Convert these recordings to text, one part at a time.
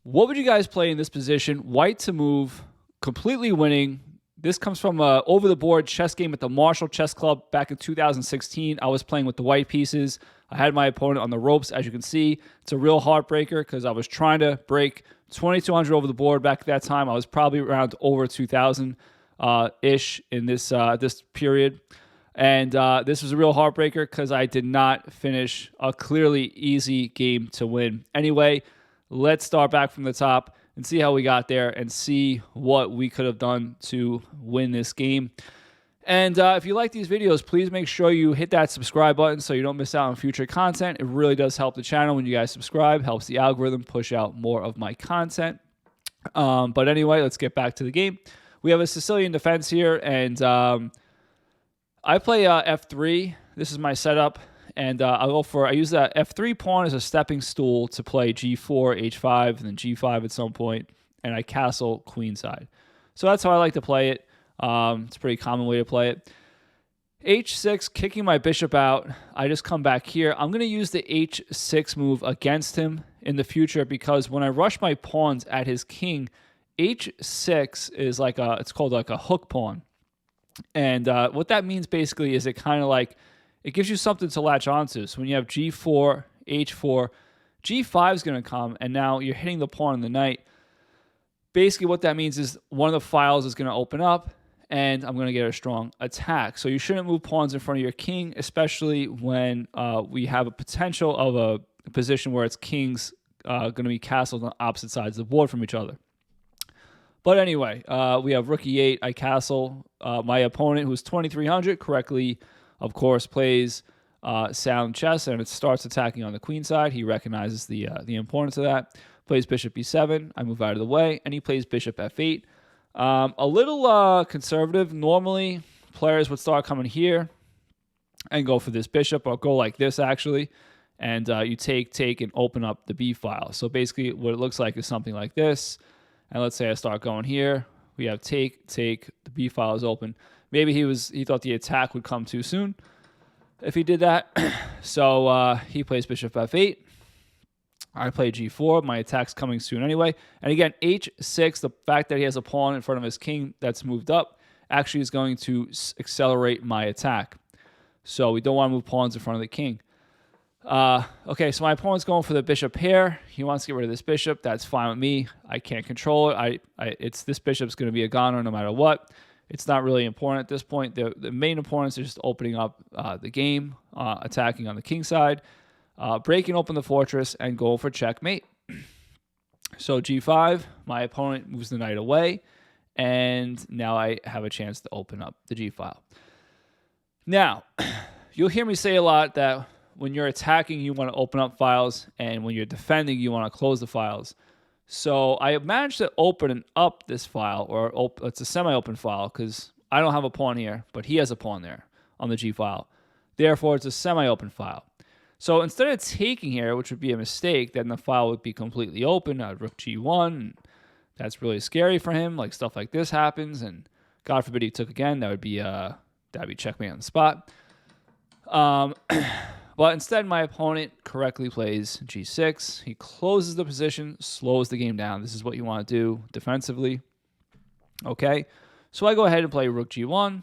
What would you guys play in this position? White to move, completely winning. This comes from a over-the-board chess game at the Marshall Chess Club back in 2016. I was playing with the white pieces. I had my opponent on the ropes, as you can see. It's a real heartbreaker because I was trying to break 2,200 over the board back at that time. I was probably around over 2,000-ish in this period. And this was a real heartbreaker because I did not finish a clearly easy game to win. Anyway, let's start back from the top and see how we got there and see what we could have done to win this game. And if you like these videos, please make sure you hit that subscribe button so you don't miss out on future content. It really does help the channel when you guys subscribe. Helps the algorithm push out more of my content. But anyway, let's get back to the game. We have a Sicilian defense here, and I play f3. This is my setup. And I use that f3 pawn as a stepping stool to play g4, h5, and then g5 at some point, and I castle queenside. So that's how I like to play it. It's a pretty common way to play it. h6, kicking my bishop out. I just come back here. I'm going to use the h6 move against him in the future because when I rush my pawns at his king, h6 is it's called like a hook pawn. And what that means basically is it kind of like, it gives you something to latch onto. So when you have g4, h4, g5 is going to come, and now you're hitting the pawn on the knight. Basically what that means is one of the files is going to open up, and I'm going to get a strong attack. So you shouldn't move pawns in front of your king, especially when we have a potential of a position where its king's going to be castled on opposite sides of the board from each other. But anyway, we have rook e8. I castle. My opponent, who's 2,300, correctly, of course, plays sound chess, and it starts attacking on the queen side. He recognizes the importance of that. Plays bishop b7. I move out of the way, and he plays bishop f8. A little conservative. Normally, players would start coming here and go for this bishop, or go like this, actually. And you take, and open up the b file. So basically, what it looks like is something like this. And let's say I start going here. We have take, the b file is open. Maybe he thought the attack would come too soon if he did that. So he plays bishop f8. I play g4. My attack's coming soon anyway. And again, h6, the fact that he has a pawn in front of his king that's moved up, actually is going to accelerate my attack. So we don't want to move pawns in front of the king. Okay, so my opponent's going for the bishop here. He wants to get rid of this bishop. That's fine with me. I can't control it. This bishop's going to be a goner no matter what. It's not really important at this point. The main importance is just opening up the game, attacking on the king side, breaking open the fortress, and going for checkmate. So g5, my opponent moves the knight away, and now I have a chance to open up the g file. Now, you'll hear me say a lot that when you're attacking, you want to open up files, and when you're defending, you want to close the files. So I managed to open up this file, or it's a semi-open file, because I don't have a pawn here, but he has a pawn there on the G file. Therefore, it's a semi-open file. So instead of taking here, which would be a mistake, then the file would be completely open. Rook G1, and that's really scary for him. Like stuff like this happens, and God forbid he took again. That'd be checkmate on the spot. But instead, my opponent correctly plays g6. He closes the position, slows the game down. This is what you want to do defensively. Okay, so I go ahead and play rook g1.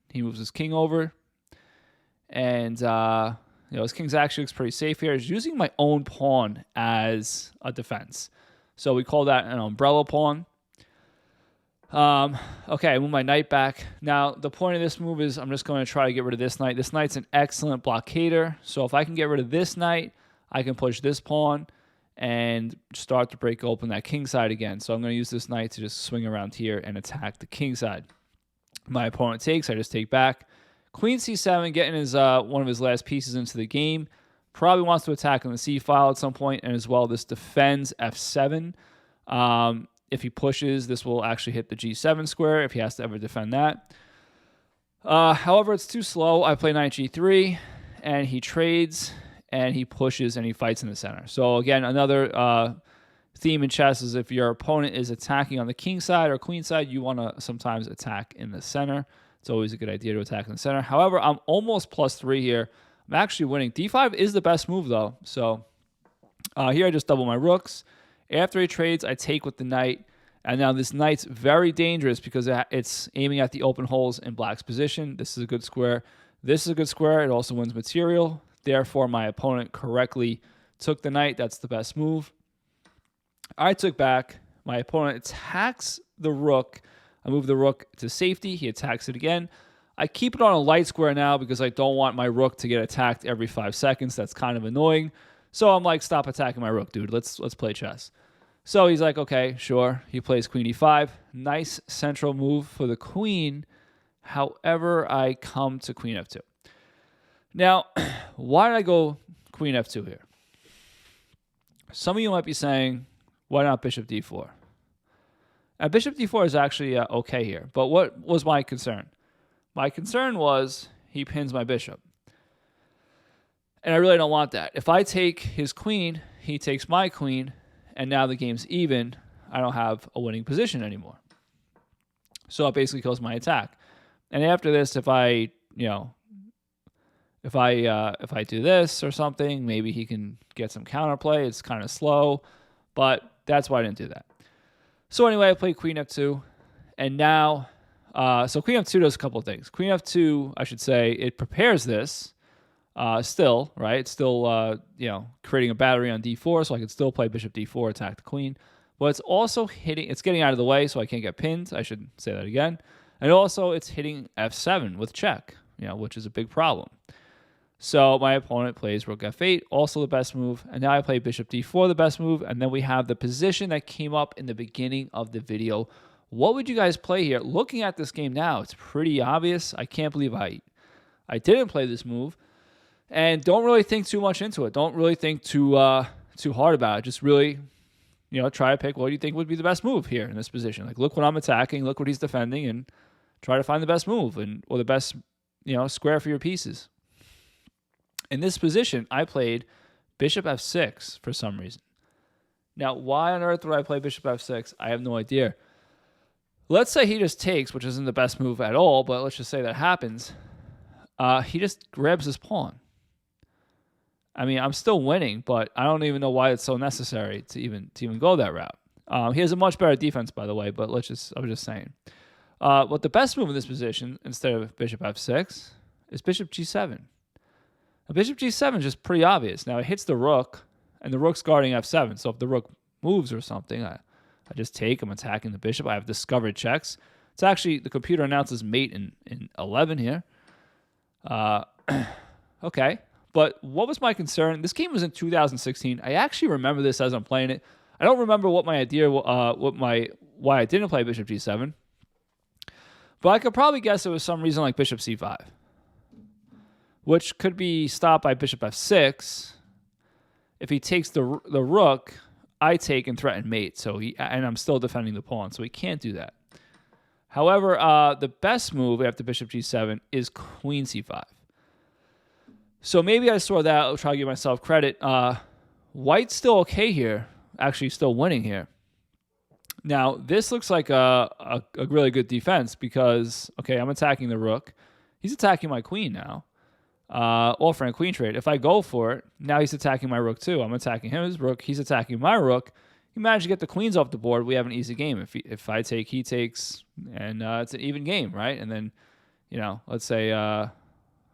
He moves his king over. And, his king's actually looks pretty safe here. He's using my own pawn as a defense. So we call that an umbrella pawn. Okay, I move my knight back. Now, the point of this move is I'm just going to try to get rid of this knight. This knight's an excellent blockader. So if I can get rid of this knight, I can push this pawn and start to break open that king side again. So I'm going to use this knight to just swing around here and attack the king side. My opponent takes. I just take back. Queen c7, getting his one of his last pieces into the game. Probably wants to attack on the c file at some point, and as well, this defends f7. If he pushes, this will actually hit the g7 square if he has to ever defend that. However, it's too slow. I play knight g3, and he trades, and he pushes, and he fights in the center. So again, another theme in chess is if your opponent is attacking on the king side or queen side, you want to sometimes attack in the center. It's always a good idea to attack in the center. However, I'm almost +3 here. I'm actually winning. d5 is the best move, though. So here I just double my rooks. After he trades, I take with the knight. And now this knight's very dangerous because it's aiming at the open holes in black's position. This is a good square. This is a good square. It also wins material. Therefore, my opponent correctly took the knight. That's the best move. I took back. My opponent attacks the rook. I move the rook to safety. He attacks it again. I keep it on a light square now because I don't want my rook to get attacked every 5 seconds. That's kind of annoying. So I'm like, stop attacking my rook, dude. Let's play chess. So he's like, okay, sure. He plays queen e5. Nice central move for the queen. However, I come to queen f2. Now, why did I go queen f2 here? Some of you might be saying, why not bishop d4? Bishop d4 is actually okay here. But what was my concern? My concern was he pins my bishop. And I really don't want that. If I take his queen, he takes my queen, and now the game's even. I don't have a winning position anymore. So it basically kills my attack. And after this, if I do this or something, maybe he can get some counterplay. It's kind of slow, but that's why I didn't do that. So anyway, I played queen f2, and now, so queen f2 does a couple of things. Queen f2, I should say, it prepares this still, right? It's still, creating a battery on d4, so I can still play bishop d4, attack the queen. But it's also it's getting out of the way, so I can't get pinned. I should say that again. And also, it's hitting f7 with check, which is a big problem. So my opponent plays rook f8, also the best move. And now I play bishop d4, the best move. And then we have the position that came up in the beginning of the video. What would you guys play here? Looking at this game now, it's pretty obvious. I can't believe I didn't play this move. And don't really think too much into it. Don't really think too hard about it. Just really, try to pick what do you think would be the best move here in this position. Like, look what I'm attacking, look what he's defending, and try to find the best move or the best, square for your pieces. In this position, I played bishop f6 for some reason. Now, why on earth would I play bishop f6? I have no idea. Let's say he just takes, which isn't the best move at all, but let's just say that happens. He just grabs his pawn. I mean, I'm still winning, but I don't even know why it's so necessary to even go that route. He has a much better defense, by the way, but I was just saying. But the best move in this position, instead of bishop f6, is bishop g7. Now, bishop g7 is just pretty obvious. Now, it hits the rook, and the rook's guarding f7. So if the rook moves or something, I just take. I'm attacking the bishop. I have discovered checks. It's actually, the computer announces mate in 11 here. Okay. But what was my concern? This game was in 2016. I actually remember this as I'm playing it. I don't remember what my idea, why I didn't play bishop g7. But I could probably guess it was some reason like bishop c5, which could be stopped by bishop f6. If he takes the rook, I take and threaten mate. And I'm still defending the pawn, so he can't do that. However, the best move after bishop g7 is queen c5. So maybe I saw that. I'll try to give myself credit. White's still okay here. Actually, still winning here. Now, this looks like a really good defense because, okay, I'm attacking the rook. He's attacking my queen now. Offering a queen trade. If I go for it, now he's attacking my rook too. I'm attacking his rook. He's attacking my rook. He managed to get the queens off the board. We have an easy game. If I take, he takes, and it's an even game, right? And then, let's say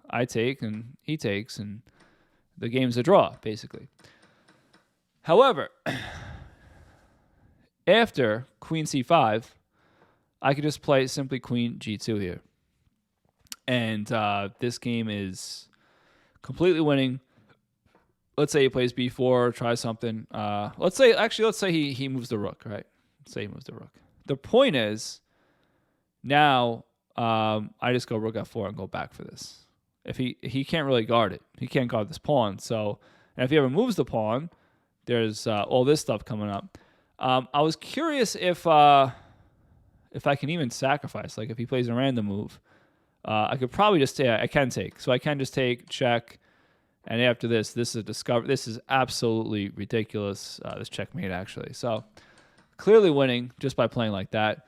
I take and he takes, and the game's a draw, basically. However, after queen c5, I could just play simply queen g2 here. And this game is completely winning. Let's say he plays b4, try something. Let's say he moves the rook, right? Let's say he moves the rook. The point is, now I just go rook f4 and go back for this. If he can't really guard it. He can't guard this pawn. So, and if he ever moves the pawn, there's all this stuff coming up. I was curious if I can even sacrifice. Like if he plays a random move, I could probably just say I can take. So I can just take, check, and after this is a discover. This is absolutely ridiculous. This checkmate actually. So clearly winning just by playing like that.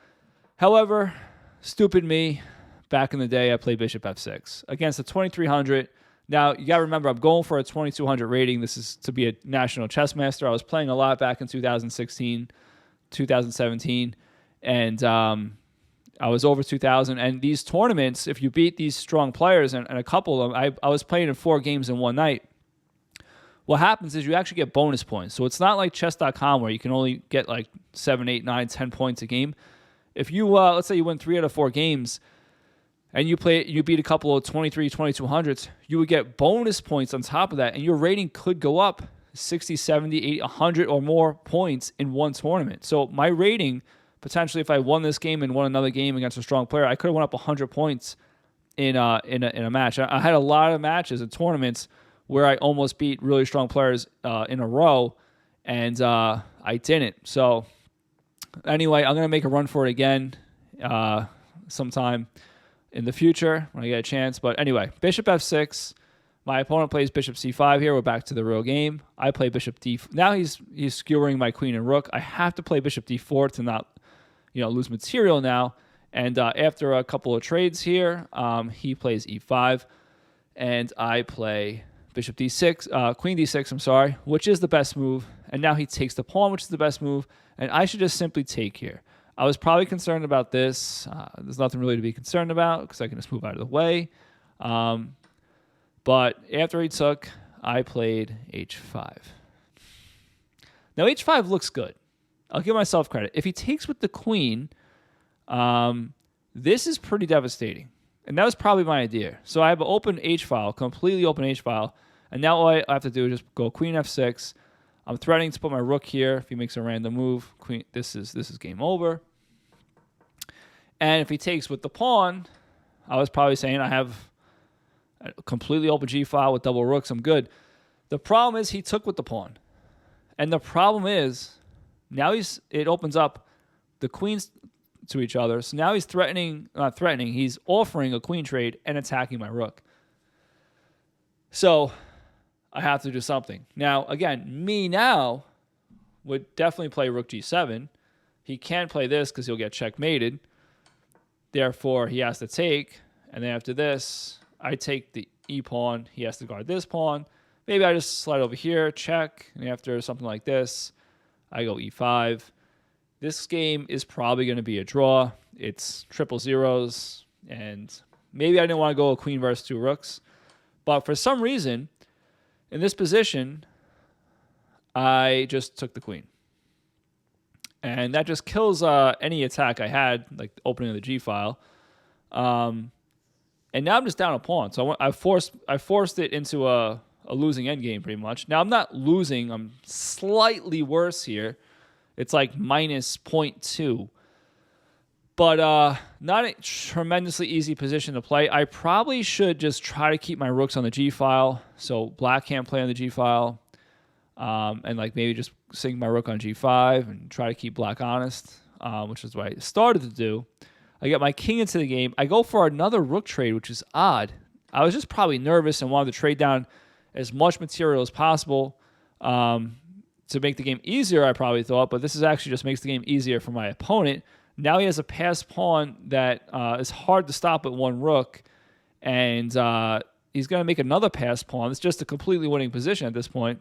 However, stupid me. Back in the day, I played bishop f6 against a 2300. Now, you got to remember, I'm going for a 2200 rating. This is to be a national chess master. I was playing a lot back in 2016, 2017, and I was over 2,000. And these tournaments, if you beat these strong players, and a couple of them, I was playing in 4 games in one night. What happens is you actually get bonus points. So it's not like chess.com where you can only get like 7, 8, 9, 10 points a game. If you, let's say you win 3 out of 4 games, and you beat a couple of 23, 2200s, you would get bonus points on top of that, and your rating could go up 60, 70, 80, 100 or more points in one tournament. So my rating, potentially, if I won this game and won another game against a strong player, I could have won up 100 points in a match. I had a lot of matches and tournaments where I almost beat really strong players in a row, and I didn't. So anyway, I'm going to make a run for it again sometime in the future when I get a chance. But anyway, bishop f6. My opponent plays bishop c5 here. We're back to the real game. I play bishop d4. Now he's skewering my queen and rook. I have to play bishop d4 to not lose material now. And after a couple of trades here, he plays e5, and I play bishop d6, queen d6, I'm sorry, which is the best move. And now he takes the pawn, which is the best move. And I should just simply take here. I was probably concerned about this. There's nothing really to be concerned about because I can just move out of the way. But after he took, I played h5. Now, h5 looks good. I'll give myself credit. If he takes with the queen, this is pretty devastating. And that was probably my idea. So I have an open h-file, completely open h-file. And now all I have to do is just go queen f6. I'm threatening to put my rook here. If he makes a random move, queen, this is game over. And if he takes with the pawn, I was probably saying I have a completely open g-file with double rooks. I'm good. The problem is he took with the pawn. And the problem is now it opens up the queens to each other. So now he's not threatening, he's offering a queen trade and attacking my rook. So I have to do something. Now, again, me now would definitely play rook g7. He can't play this because he'll get checkmated. Therefore, he has to take. And then after this, I take the e-pawn. He has to guard this pawn. Maybe I just slide over here, check. And after something like this, I go e5. This game is probably going to be a draw. It's triple zeros. And maybe I didn't want to go a queen versus 2 rooks. But for some reason, in this position, I just took the queen. And that just kills any attack I had, like the opening of the g-file. And now I'm just down a pawn. So I forced it into a losing endgame pretty much. Now I'm not losing. I'm slightly worse here. It's like minus 0.2. But not a tremendously easy position to play. I probably should just try to keep my rooks on the g-file so black can't play on the g-file. And like maybe just sink my rook on g5 and try to keep black honest, which is what I started to do. I get my king into the game. I go for another rook trade, which is odd. I was just probably nervous and wanted to trade down as much material as possible to make the game easier, I probably thought. But this is actually just makes the game easier for my opponent. Now he has a passed pawn that is hard to stop at one rook. And he's going to make another passed pawn. It's just a completely winning position at this point.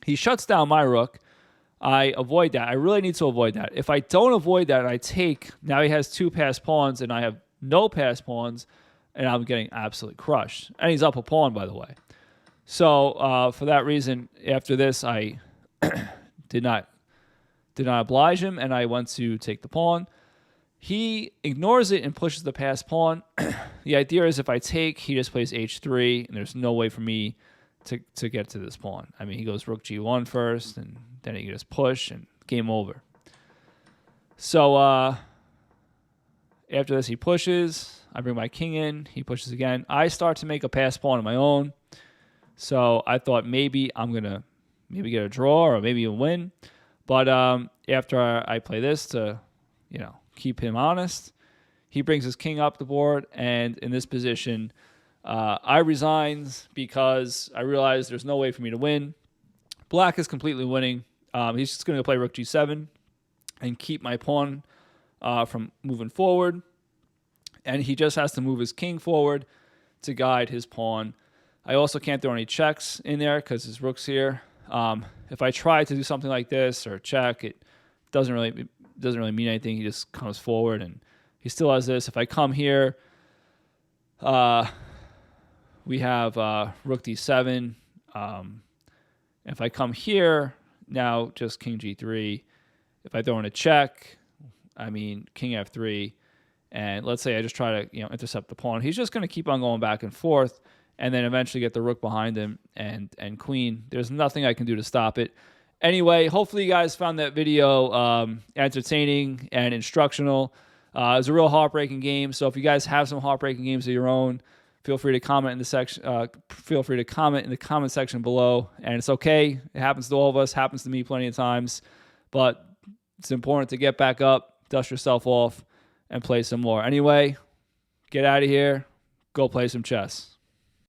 He shuts down my rook. I avoid that. I really need to avoid that. If I don't avoid that and I take, now he has 2 passed pawns and I have no passed pawns, and I'm getting absolutely crushed. And he's up a pawn, by the way. So for that reason, after this, I did not oblige him, and I went to take the pawn. He ignores it and pushes the passed pawn. The idea is if I take, he just plays h3, and there's no way for me to get to this pawn. I mean, he goes rook g1 first, and then he can just push, and game over. So after this, he pushes. I bring my king in. He pushes again. I start to make a pass pawn of my own. So I thought maybe I'm going to get a draw or maybe a win. But after I play this to, keep him honest, he brings his king up the board, and in this position, I resign because I realize there's no way for me to win. Black is completely winning. He's just going to play rook g7 and keep my pawn from moving forward. And he just has to move his king forward to guide his pawn I also can't throw any checks in there because his rook's here. If I try to do something like this or check, it doesn't really mean anything. He just comes forward and he still has this. If I come here, we have rook d7. If I come here, now just king g3. If I throw in a check, I mean king f3. And let's say I just try to intercept the pawn. He's just going to keep on going back and forth, and then eventually get the rook behind him and queen. There's nothing I can do to stop it. Anyway, hopefully you guys found that video entertaining and instructional. It was a real heartbreaking game. So if you guys have some heartbreaking games of your own, feel free to comment in the section. Feel free to comment in the comment section below. And it's okay. It happens to all of us. Happens to me plenty of times. But it's important to get back up, dust yourself off, and play some more. Anyway, get out of here. Go play some chess.